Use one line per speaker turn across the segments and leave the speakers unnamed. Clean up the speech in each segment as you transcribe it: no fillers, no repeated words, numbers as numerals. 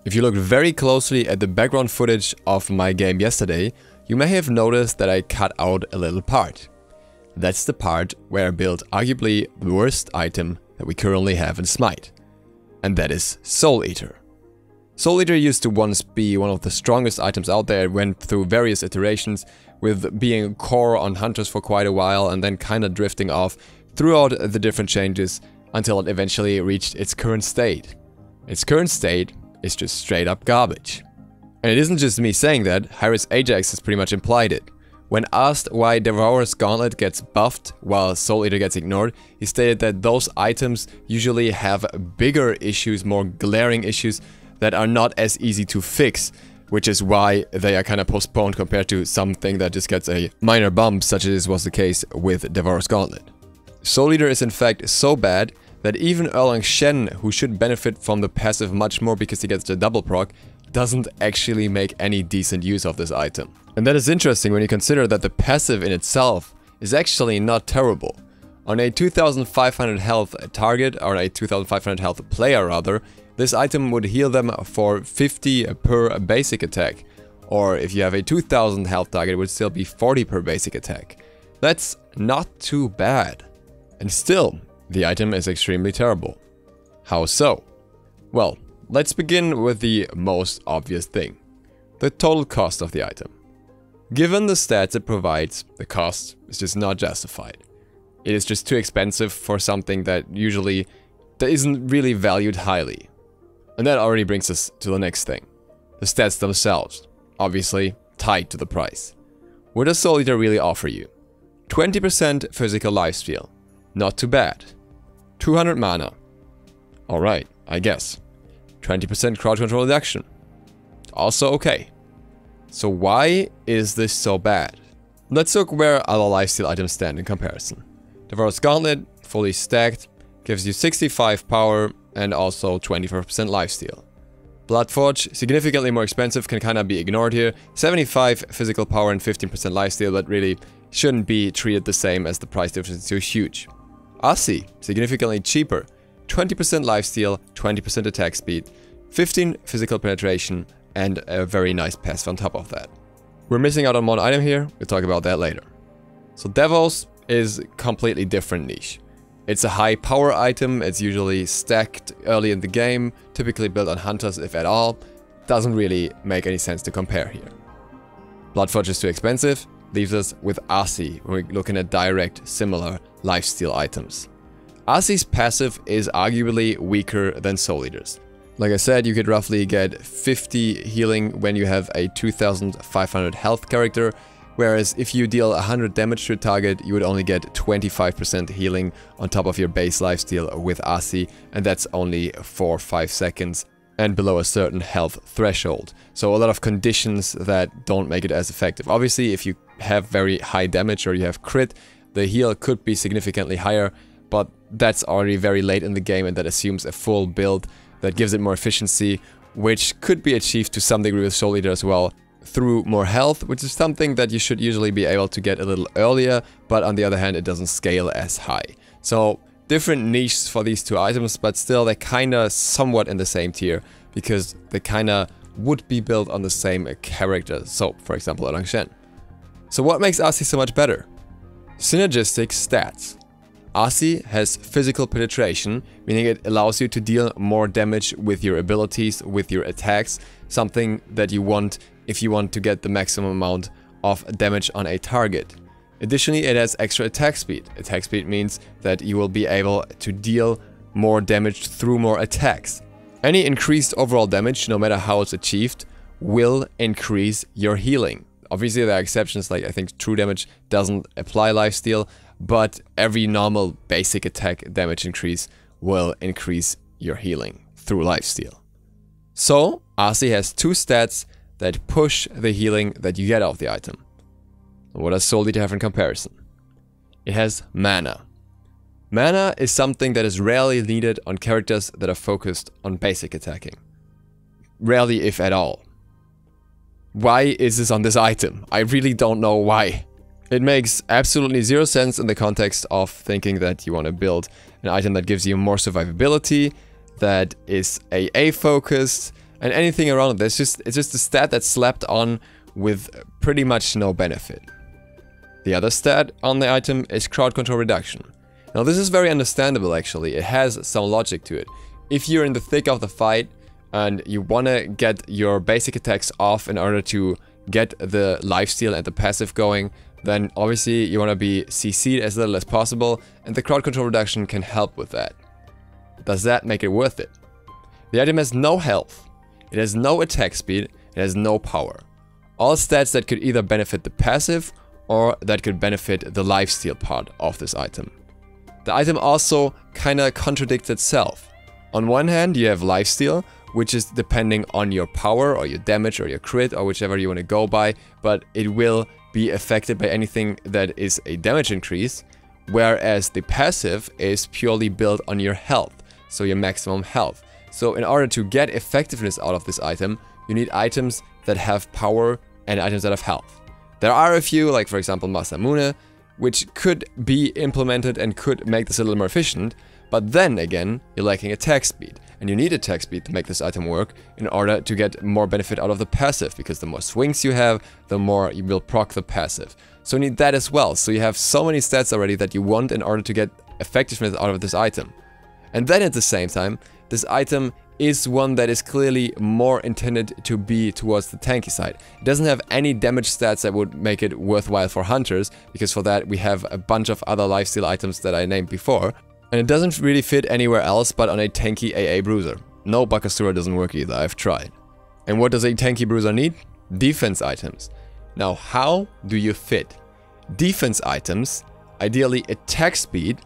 If you looked very closely at the background footage of my game yesterday, you may have noticed that I cut out a little part. That's the part where I built arguably the worst item that we currently have in SMITE. And that is Soul Eater. Soul Eater used to once be one of the strongest items out there. It went through various iterations, with being core on hunters for quite a while and then kinda drifting off throughout the different changes until it eventually reached its current state. Its current state is just straight up garbage. And it isn't just me saying that, Harris Ajax has pretty much implied it. When asked why Devourer's Gauntlet gets buffed while Soul Eater gets ignored, he stated that those items usually have bigger issues, more glaring issues that are not as easy to fix, which is why they are kind of postponed compared to something that just gets a minor bump, such as was the case with Devourer's Gauntlet. Soul Eater is in fact so bad that even Erlang Shen, who should benefit from the passive much more because he gets the double proc, doesn't actually make any decent use of this item. And that is interesting when you consider that the passive in itself is actually not terrible. On a 2500 health target, or a 2500 health player rather, this item would heal them for 50 per basic attack. Or if you have a 2000 health target, it would still be 40 per basic attack. That's not too bad. And still, the item is extremely terrible. How so? Well, let's begin with the most obvious thing. The total cost of the item. Given the stats it provides, the cost is just not justified. It is just too expensive for something that isn't really valued highly. And that already brings us to the next thing. The stats themselves, obviously tied to the price. What does Soul Eater really offer you? 20% physical lifesteal. Not too bad. 200 mana. Alright, I guess. 20% crowd control reduction. Also okay. So why is this so bad? Let's look where other lifesteal items stand in comparison. Devourer's Gauntlet, fully stacked, gives you 65 power and also 24% lifesteal. Bloodforge, significantly more expensive, can kinda be ignored here. 75 physical power and 15% lifesteal, but really shouldn't be treated the same as the price difference is too huge. Asi, significantly cheaper. 20% lifesteal, 20% attack speed, 15 physical penetration, and a very nice passive on top of that. We're missing out on one item here, we'll talk about that later. So Devos is completely different niche. It's a high power item, it's usually stacked early in the game, typically built on hunters if at all. Doesn't really make any sense to compare here. Bloodforge is too expensive, leaves us with Asi when we're looking at direct, similar lifesteal items. Asi's passive is arguably weaker than Soul Eater's. Like I said, you could roughly get 50 healing when you have a 2500 health character, whereas if you deal 100 damage to a target, you would only get 25% healing on top of your base lifesteal with Asi, and that's only for 5 seconds and below a certain health threshold. So a lot of conditions that don't make it as effective. Obviously, if you have very high damage or you have crit, the heal could be significantly higher, but that's already very late in the game and that assumes a full build that gives it more efficiency, which could be achieved to some degree with Soul Eater as well, through more health, which is something that you should usually be able to get a little earlier, but on the other hand, it doesn't scale as high. So different niches for these two items, but still they're kinda somewhat in the same tier, because they kinda would be built on the same character. So, for example, Erlang Shen. So what makes Asi so much better? Synergistic stats. Asi has physical penetration, meaning it allows you to deal more damage with your abilities, with your attacks, something that you want if you want to get the maximum amount of damage on a target. Additionally, it has extra attack speed. Attack speed means that you will be able to deal more damage through more attacks. Any increased overall damage, no matter how it's achieved, will increase your healing. Obviously, there are exceptions, like I think true damage doesn't apply lifesteal, but every normal basic attack damage increase will increase your healing through lifesteal. So, Asi has two stats that push the healing that you get out of the item. What does Soul Eater have in comparison? It has mana. Mana is something that is rarely needed on characters that are focused on basic attacking. Rarely, if at all. Why is this on this item? I really don't know why. It makes absolutely zero sense in the context of thinking that you want to build an item that gives you more survivability, that is AA focused, And anything around it, it's just a stat that's slapped on with pretty much no benefit. The other stat on the item is crowd control reduction. Now this is very understandable actually, it has some logic to it. If you're in the thick of the fight and you wanna get your basic attacks off in order to get the lifesteal and the passive going, then obviously you wanna be CC'd as little as possible, and the crowd control reduction can help with that. Does that make it worth it? The item has no health, it has no attack speed, it has no power. All stats that could either benefit the passive or that could benefit the lifesteal part of this item. The item also kinda contradicts itself. On one hand, you have lifesteal, which is depending on your power or your damage or your crit or whichever you want to go by, but it will be affected by anything that is a damage increase, whereas the passive is purely built on your health, so your maximum health. So in order to get effectiveness out of this item, you need items that have power and items that have health. There are a few, like for example Masamune, which could be implemented and could make this a little more efficient, but then again, you're lacking attack speed, and you need attack speed to make this item work in order to get more benefit out of the passive, because the more swings you have, the more you will proc the passive. So you need that as well, so you have so many stats already that you want in order to get effectiveness out of this item. And then at the same time, this item is one that is clearly more intended to be towards the tanky side. It doesn't have any damage stats that would make it worthwhile for hunters, because for that we have a bunch of other lifesteal items that I named before. And it doesn't really fit anywhere else but on a tanky AA bruiser. No, Bakasura doesn't work either, I've tried. And what does a tanky bruiser need? Defense items. Now how do you fit defense items, ideally attack speed,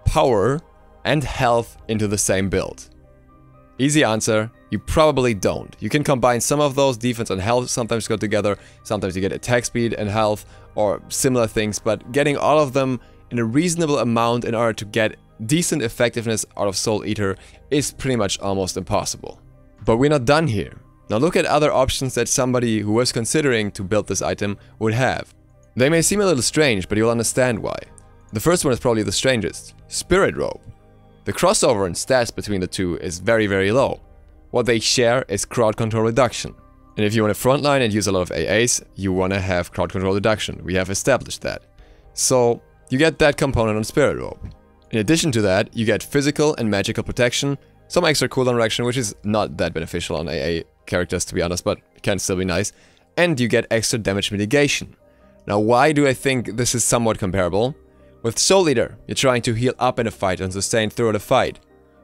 power and health into the same build? Easy answer, you probably don't. You can combine some of those, defense and health sometimes go together, sometimes you get attack speed and health or similar things, but getting all of them in a reasonable amount in order to get decent effectiveness out of Soul Eater is pretty much almost impossible. But we're not done here. Now look at other options that somebody who was considering to build this item would have. They may seem a little strange, but you'll understand why. The first one is probably the strangest. Spirit Robe. The crossover in stats between the two is very, very low. What they share is crowd control reduction. And if you want to frontline and use a lot of AAs, you want to have crowd control reduction. We have established that. So you get that component on Spirit Robe. In addition to that, you get physical and magical protection, some extra cooldown reduction, which is not that beneficial on AA characters to be honest, but can still be nice. And you get extra damage mitigation. Now why do I think this is somewhat comparable? With Soul Eater, you're trying to heal up in a fight and sustain through the fight.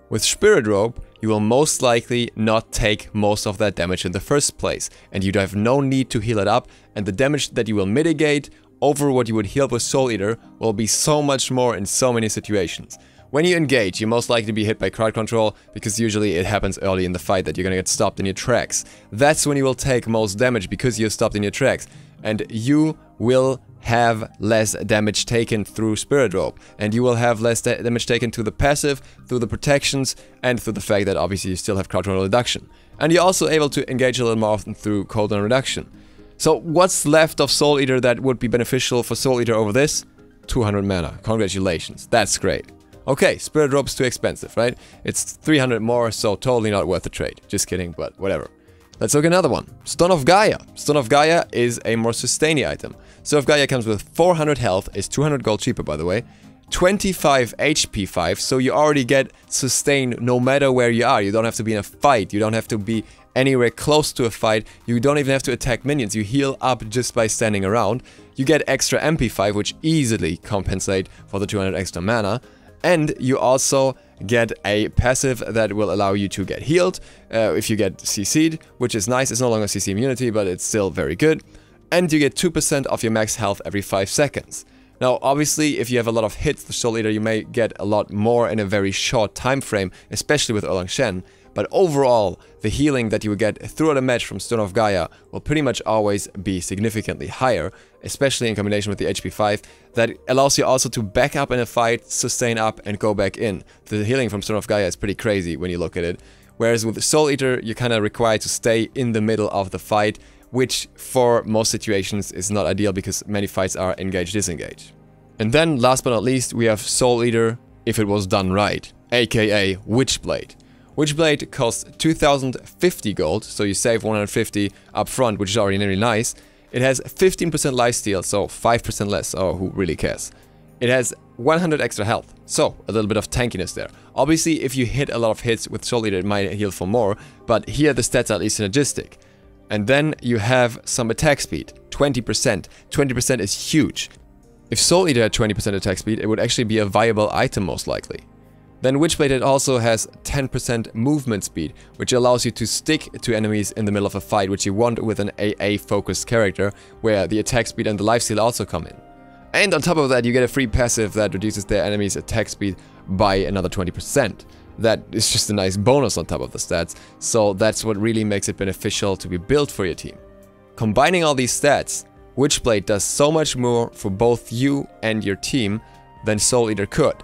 With Spirit Robe, you will most likely not take most of that damage in the first place, and you have no need to heal it up, and the damage that you will mitigate over what you would heal with Soul Eater will be so much more in so many situations. When you engage, you're most likely to be hit by crowd control, because usually it happens early in the fight that you're gonna get stopped in your tracks. That's when you will take most damage, because you're stopped in your tracks. And you will have less damage taken through Spirit Robe, and you will have less damage taken to the passive, through the protections, and through the fact that obviously you still have crowd control reduction. And you're also able to engage a little more often through cooldown reduction. So what's left of Soul Eater that would be beneficial for Soul Eater over this? 200 mana. Congratulations, that's great. Okay, Spirit Robe's too expensive, right? It's 300 more, so totally not worth the trade. Just kidding, but whatever. Let's look at another one. Stone of Gaea. Stone of Gaea is a more sustainy item. Stone of Gaea comes with 400 health, is 200 gold cheaper by the way, 25 HP 5, so you already get sustain no matter where you are. You don't have to be in a fight, you don't have to be anywhere close to a fight, you don't even have to attack minions, you heal up just by standing around. You get extra MP5, which easily compensate for the 200 extra mana. And you also get a passive that will allow you to get healed if you get CC'd, which is nice. It's no longer CC immunity, but it's still very good. And you get 2% of your max health every 5 seconds. Now, obviously, if you have a lot of hits with Soul Eater, you may get a lot more in a very short time frame, especially with Erlang Shen. But overall, the healing that you will get throughout a match from Stone of Gaea will pretty much always be significantly higher, especially in combination with the HP 5, that allows you also to back up in a fight, sustain up, and go back in. The healing from Stone of Gaea is pretty crazy when you look at it. Whereas with Soul Eater, you're kind of required to stay in the middle of the fight, which for most situations is not ideal because many fights are engage-disengage. And then, last but not least, we have Soul Eater if it was done right, aka Witchblade. Witchblade costs 2050 gold, so you save 150 up front, which is already really nice. It has 15% lifesteal, so 5% less, oh, who really cares? It has 100 extra health, so a little bit of tankiness there. Obviously, if you hit a lot of hits with Soul Eater, it might heal for more, but here the stats are at least synergistic. And then you have some attack speed, 20%. 20% is huge. If Soul Eater had 20% attack speed, it would actually be a viable item most likely. Then Witchblade also has 10% movement speed, which allows you to stick to enemies in the middle of a fight, which you want with an AA focused character, where the attack speed and the lifesteal also come in. And on top of that, you get a free passive that reduces their enemy's attack speed by another 20%. That is just a nice bonus on top of the stats, so that's what really makes it beneficial to be built for your team. Combining all these stats, Witchblade does so much more for both you and your team than Soul Eater could.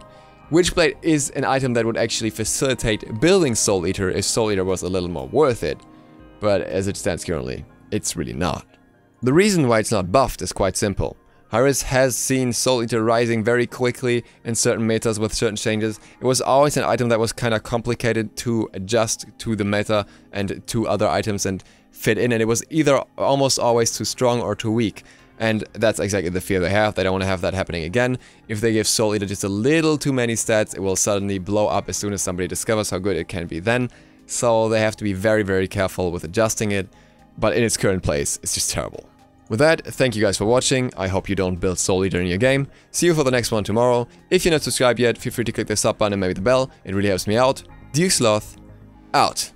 Witchblade is an item that would actually facilitate building Soul Eater if Soul Eater was a little more worth it, but as it stands currently, it's really not. The reason why it's not buffed is quite simple. Harris has seen Soul Eater rising very quickly in certain metas with certain changes. It was always an item that was kind of complicated to adjust to the meta and to other items and fit in, and it was either almost always too strong or too weak. And that's exactly the fear they have. They don't want to have that happening again. If they give Soul Eater just a little too many stats, it will suddenly blow up as soon as somebody discovers how good it can be then. So they have to be very, very careful with adjusting it. But in its current place, it's just terrible. With that, thank you guys for watching. I hope you don't build Soul Eater in your game. See you for the next one tomorrow. If you're not subscribed yet, feel free to click the sub button and maybe the bell. It really helps me out. ZiSotto, out.